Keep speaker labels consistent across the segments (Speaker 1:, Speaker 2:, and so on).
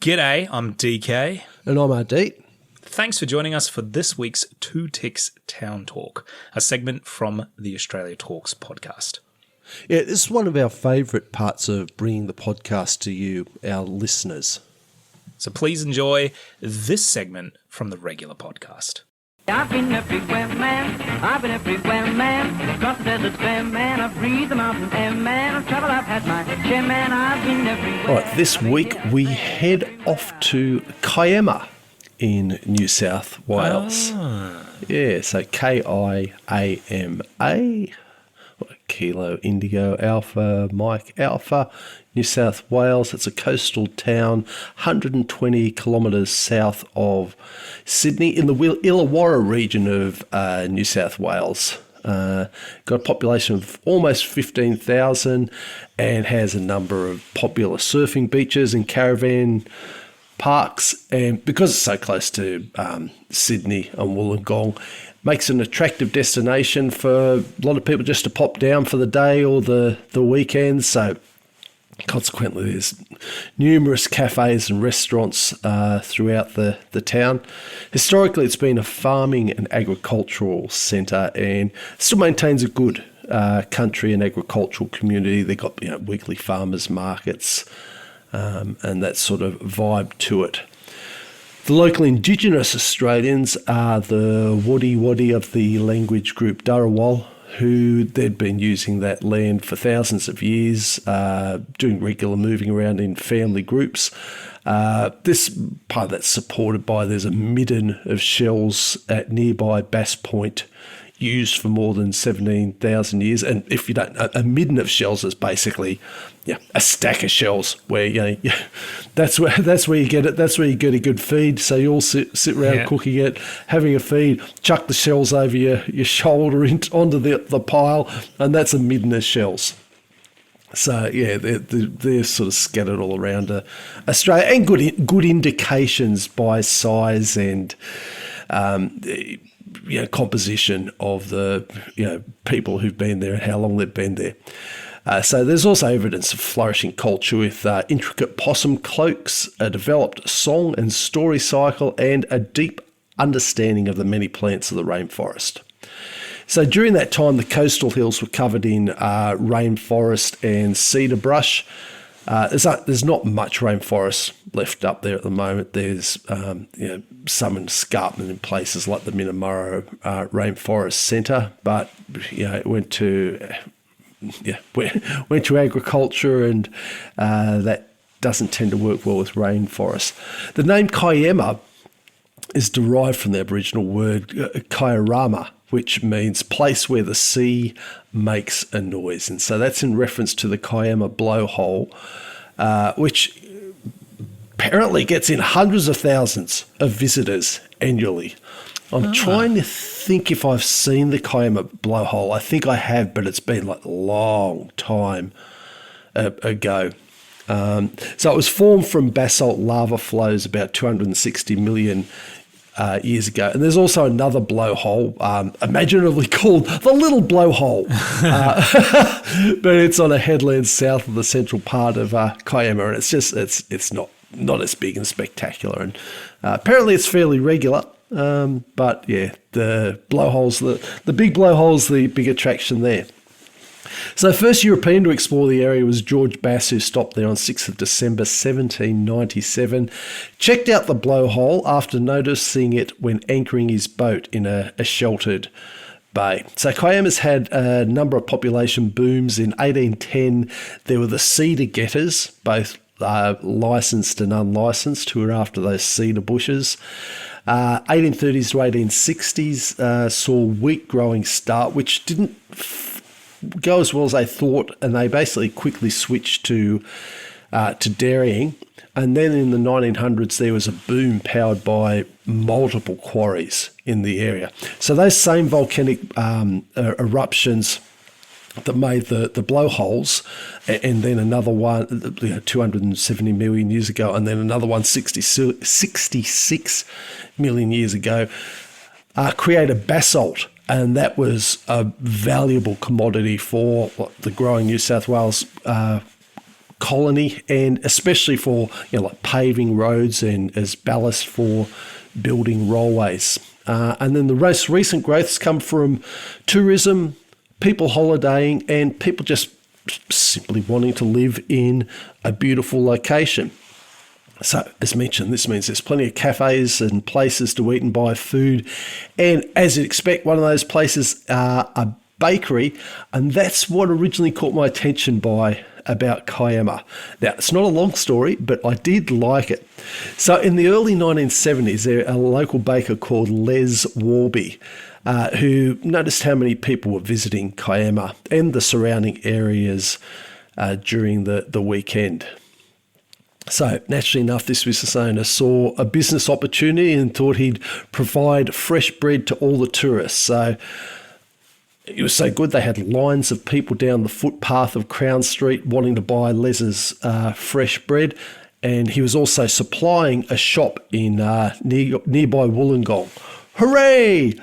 Speaker 1: G'day, I'm DK.
Speaker 2: And I'm Ardeet.
Speaker 1: Thanks for joining us for this week's Two Ticks Town Talk, a segment from the Australia Talks podcast.
Speaker 2: Yeah, this is one of our favourite parts of bringing the podcast to you, our listeners.
Speaker 1: So please enjoy this segment from the regular podcast.
Speaker 3: I've been everywhere, man. I've been everywhere, man. Across the desert, fair man. I've breathed the mountain air, man. I've traveled, I've had my share, man. I've been everywhere.
Speaker 2: All right, this week we head off to Kiama in New South Wales. Yeah, so Kiama, Kilo Indigo Alpha Mike Alpha, New South Wales. It's a coastal town, 120 kilometres south of Sydney in the Illawarra region of New South Wales. Got a population of almost 15,000 and has a number of popular surfing beaches and caravan parks. And because it's so close to Sydney and Wollongong, makes an attractive destination for a lot of people just to pop down for the day or the weekend. So consequently, there's numerous cafes and restaurants throughout the town. Historically, it's been a farming and agricultural centre and still maintains a good country and agricultural community. They've got weekly farmers markets and that sort of vibe to it. The local Indigenous Australians are the Wadi of the language group Dharawal, who they'd been using that land for thousands of years, doing regular moving around in family groups. This part that's supported by, there's a midden of shells at nearby Bass Point, used for more than 17,000 years. And if you don't know, a midden of shells is basically a stack of shells where that's where you get it. That's where you get a good feed. So you all sit around cooking it, having a feed, chuck the shells over your shoulder onto the pile, and that's a midden of shells. So they're sort of scattered all around Australia, and good indications by size and composition of the people who've been there and how long they've been there. So there's also evidence of flourishing culture with intricate possum cloaks, a developed song and story cycle, and a deep understanding of the many plants of the rainforest. So during that time, the coastal hills were covered in rainforest and cedar brush. There's not much rainforest left up there at the moment. There's some escarpment in places like the Minamurra Rainforest Centre, but it went to agriculture, and that doesn't tend to work well with rainforests. The name Kiama is derived from the Aboriginal word Kiarama, which means place where the sea makes a noise. And so that's in reference to the Kiama blowhole, which apparently gets in hundreds of thousands of visitors annually. I'm trying to think if I've seen the Kiama blowhole. I think I have, but it's been like a long time ago. So it was formed from basalt lava flows about 260 million years ago. And there's also another blowhole, imaginatively called the Little Blowhole, but it's on a headland south of the central part of Kiama, and it's not as big and spectacular. And apparently it's fairly regular, but the blowhole's the big blowhole's the big attraction there. So the first European to explore the area was George Bass, who stopped there on 6th of December 1797, checked out the blowhole after noticing it when anchoring his boat in a sheltered bay. So Kiama's had a number of population booms. In 1810, there were the cedar getters, both licensed and unlicensed, who were after those cedar bushes. 1830s to 1860s saw wheat growing start, which didn't go as well as they thought, and they basically quickly switched to dairying. And then in the 1900s, there was a boom powered by multiple quarries in the area. So those same volcanic eruptions that made the blowholes, and then another one 270 million years ago, and then another one 66 million years ago, created basalt. And that was a valuable commodity for the growing New South Wales colony, and especially for like paving roads and as ballast for building railways. And then the most recent growths come from tourism, people holidaying, and people just simply wanting to live in a beautiful location. So, as mentioned, this means there's plenty of cafes and places to eat and buy food. And as you'd expect, one of those places a bakery, and that's what originally caught my attention about Kiama. Now, it's not a long story, but I did like it. So in the early 1970s, there a local baker called Les Warby, who noticed how many people were visiting Kiama and the surrounding areas during the weekend. So naturally enough, this business owner saw a business opportunity and thought he'd provide fresh bread to all the tourists. So it was so good, they had lines of people down the footpath of Crown Street wanting to buy Les's fresh bread. And he was also supplying a shop in nearby Wollongong. Hooray!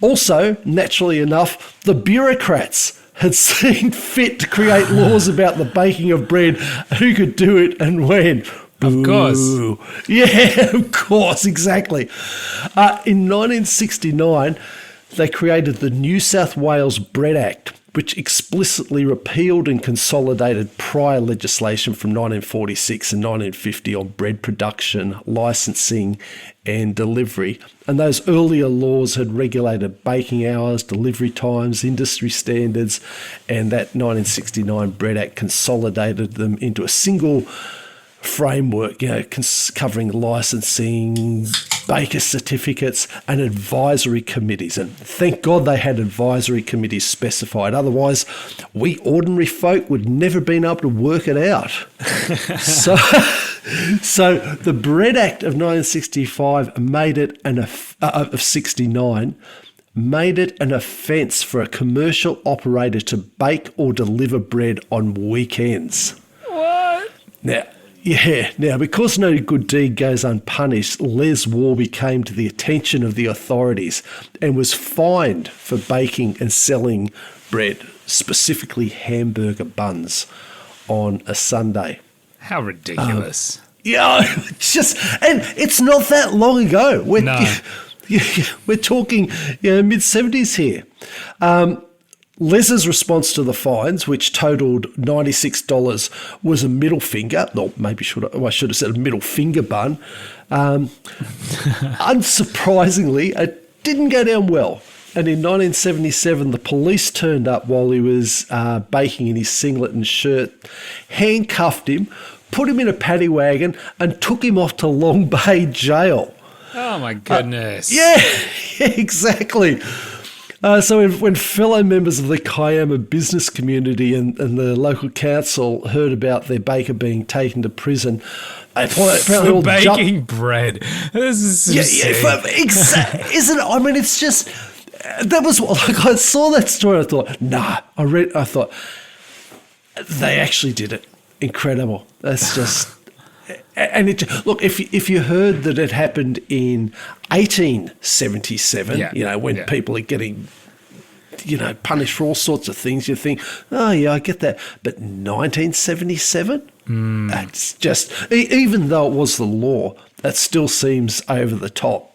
Speaker 2: Also, naturally enough, the bureaucrats had seen fit to create laws about the baking of bread, who could do it and when.
Speaker 1: Of course.
Speaker 2: Yeah, of course, exactly. In 1969, they created the New South Wales Bread Act, which explicitly repealed and consolidated prior legislation from 1946 and 1950 on bread production, licensing and delivery. And those earlier laws had regulated baking hours, delivery times, industry standards, and that 1969 Bread Act consolidated them into a single framework, covering licensing, baker certificates and advisory committees. And thank God they had advisory committees specified. Otherwise, we ordinary folk would never been able to work it out. So the Bread Act of 1965 made it of 69 made it an offence for a commercial operator to bake or deliver bread on weekends.
Speaker 1: What?
Speaker 2: Now, because no good deed goes unpunished, Les Warby came to the attention of the authorities and was fined for baking and selling bread, specifically hamburger buns, on a Sunday.
Speaker 1: How ridiculous.
Speaker 2: And it's not that long ago. We're talking mid-70s here. Les's response to the fines, which totaled $96, was a middle finger. Or maybe I should have said a middle finger bun. Unsurprisingly, it didn't go down well. And in 1977, the police turned up while he was baking in his singlet and shirt, handcuffed him, put him in a paddy wagon, and took him off to Long Bay Jail.
Speaker 1: Oh, my goodness.
Speaker 2: Yeah, exactly. So when fellow members of the Kiama business community and the local council heard about their baker being taken to prison, they apparently all
Speaker 1: baking bread. This is
Speaker 2: isn't it? I mean, it's just that was like I saw that story. I thought, I thought they actually did it. Incredible. That's just. And look, if you heard that it happened in 1877, when people are getting, punished for all sorts of things, you think, oh yeah, I get that. But 1977, that's just, even though it was the law, that still seems over the top.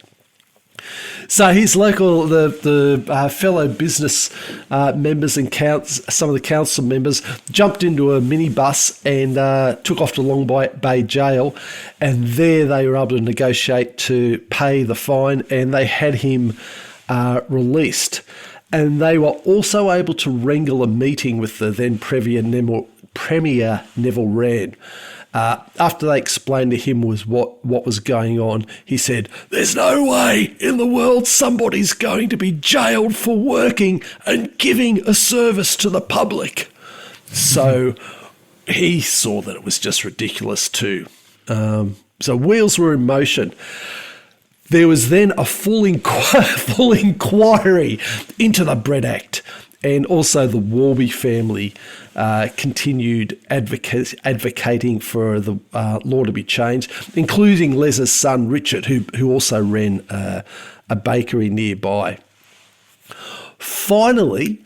Speaker 2: So his local, the fellow business members and some of the council members jumped into a minibus and took off to Long Bay Jail, and there they were able to negotiate to pay the fine, and they had him released. And they were also able to wrangle a meeting with the then Premier Neville Wran. After they explained to him what was going on, he said, "There's no way in the world somebody's going to be jailed for working and giving a service to the public." So he saw that it was just ridiculous too. So wheels were in motion. There was then a full inquiry into the Bread Act, and also the Warby family continued advocating for the law to be changed, including Les's son Richard, who also ran a bakery nearby. Finally,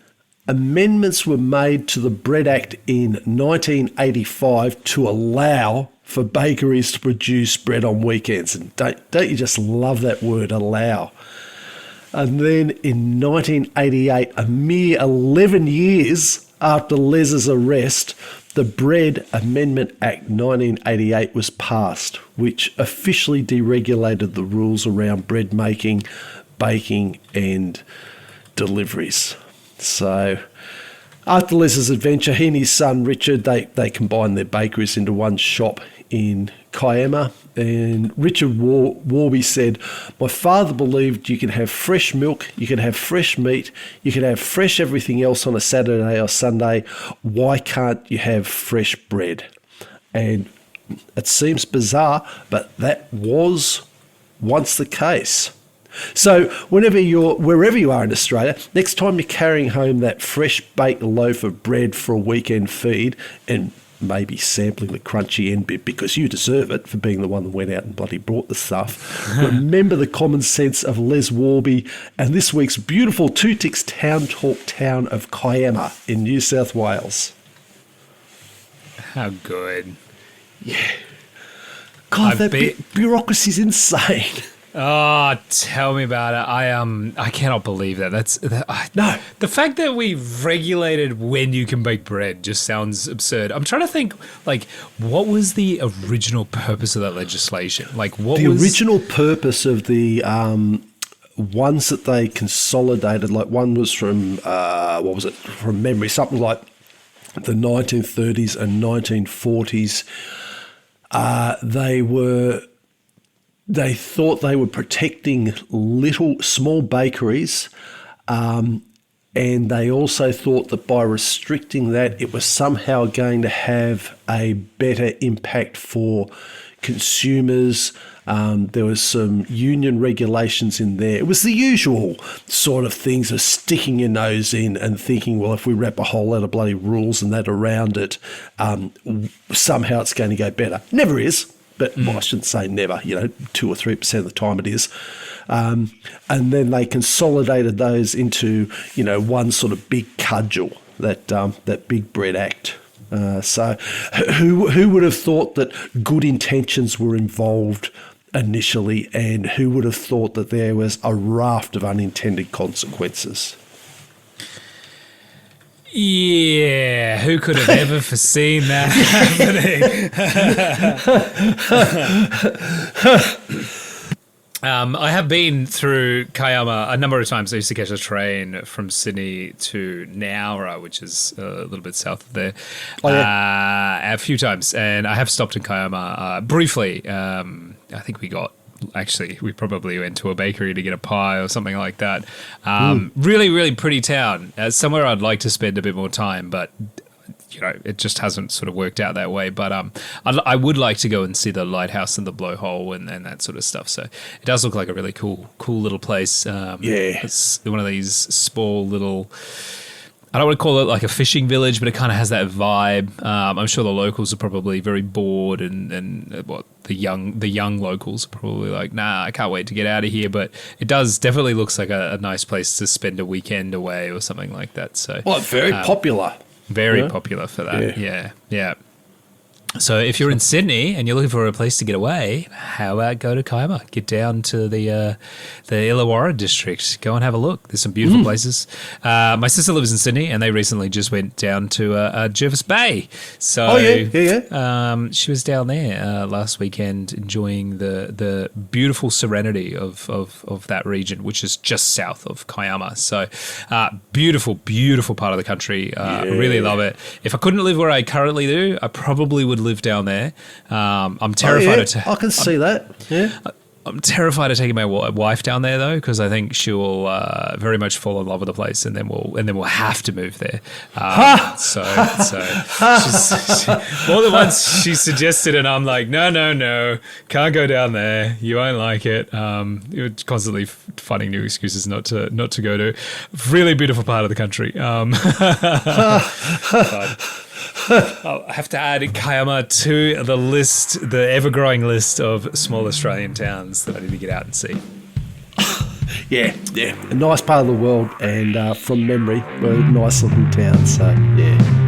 Speaker 2: amendments were made to the Bread Act in 1985 to allow for bakeries to produce bread on weekends. And don't you just love that word, allow? And then in 1988, a mere 11 years after Les's arrest, the Bread Amendment Act 1988 was passed, which officially deregulated the rules around bread making, baking and deliveries. So after Les's adventure, he and his son Richard, they combined their bakeries into one shop in Kiama. And Richard Warby said, "My father believed you can have fresh milk, you can have fresh meat, you can have fresh everything else on a Saturday or Sunday. Why can't you have fresh bread?" And it seems bizarre, but that was once the case. So wherever you are in Australia, next time you're carrying home that fresh baked loaf of bread for a weekend feed, and maybe sampling the crunchy end bit because you deserve it for being the one that went out and bloody brought the stuff, remember the common sense of Les Warby and this week's beautiful Two Ticks Town Talk town of Kiama in New South Wales.
Speaker 1: How good.
Speaker 2: Yeah. God, that bureaucracy's insane.
Speaker 1: Oh, tell me about it. I cannot believe that.
Speaker 2: No.
Speaker 1: The fact that we've regulated when you can bake bread just sounds absurd. I'm trying to think, like, what was the original purpose of that legislation? Like, the
Speaker 2: original purpose of the ones that they consolidated? Like, one was from from memory, something like the 1930s and 1940s. They thought they were protecting small bakeries, and they also thought that by restricting that, it was somehow going to have a better impact for consumers. There was some union regulations in there. It was the usual sort of things of sticking your nose in and thinking, well, if we wrap a whole lot of bloody rules and that around it, somehow it's going to go better. Never is. But well, I shouldn't say never, 2 or 3% of the time it is. And then they consolidated those into, one sort of big cudgel, that Big Bread Act. So who would have thought that good intentions were involved initially, and who would have thought that there was a raft of unintended consequences?
Speaker 1: Yeah, who could have ever foreseen that happening? I have been through Kiama a number of times. I used to catch a train from Sydney to Nowra, which is a little bit south of there, a few times. And I have stopped in Kiama briefly. I think we probably went to a bakery to get a pie or something like that. Really, really pretty town. Somewhere I'd like to spend a bit more time, but it just hasn't sort of worked out that way. But I would like to go and see the lighthouse and the blowhole and that sort of stuff. So it does look like a really cool little place. It's one of these small little, I don't want to call it like a fishing village, but it kind of has that vibe. I'm sure the locals are probably very bored, and the young locals are probably like, nah, I can't wait to get out of here. But it definitely looks like a nice place to spend a weekend away or something like that. So,
Speaker 2: very popular.
Speaker 1: Very popular for that. Yeah. So if you're in Sydney and you're looking for a place to get away, how about go to Kiama? Get down to the Illawarra district. Go and have a look. There's some beautiful places. My sister lives in Sydney, and they recently just went down to Jervis Bay. So she was down there last weekend enjoying the beautiful serenity of that region, which is just south of Kiama. So beautiful part of the country. I really love it. If I couldn't live where I currently do, I probably would live down there. I'm terrified.
Speaker 2: I can see that. Yeah.
Speaker 1: I'm terrified of taking my wife down there though, because I think she will very much fall in love with the place, and then we'll have to move there. So she's more than once she suggested, and I'm like, no, can't go down there. You won't like it. You're constantly finding new excuses not to go to. Really beautiful part of the country. I'll have to add Kiama to the list, the ever-growing list of small Australian towns that I need to get out and see.
Speaker 2: Yeah, a nice part of the world, and from memory, we're a nice looking town. So yeah.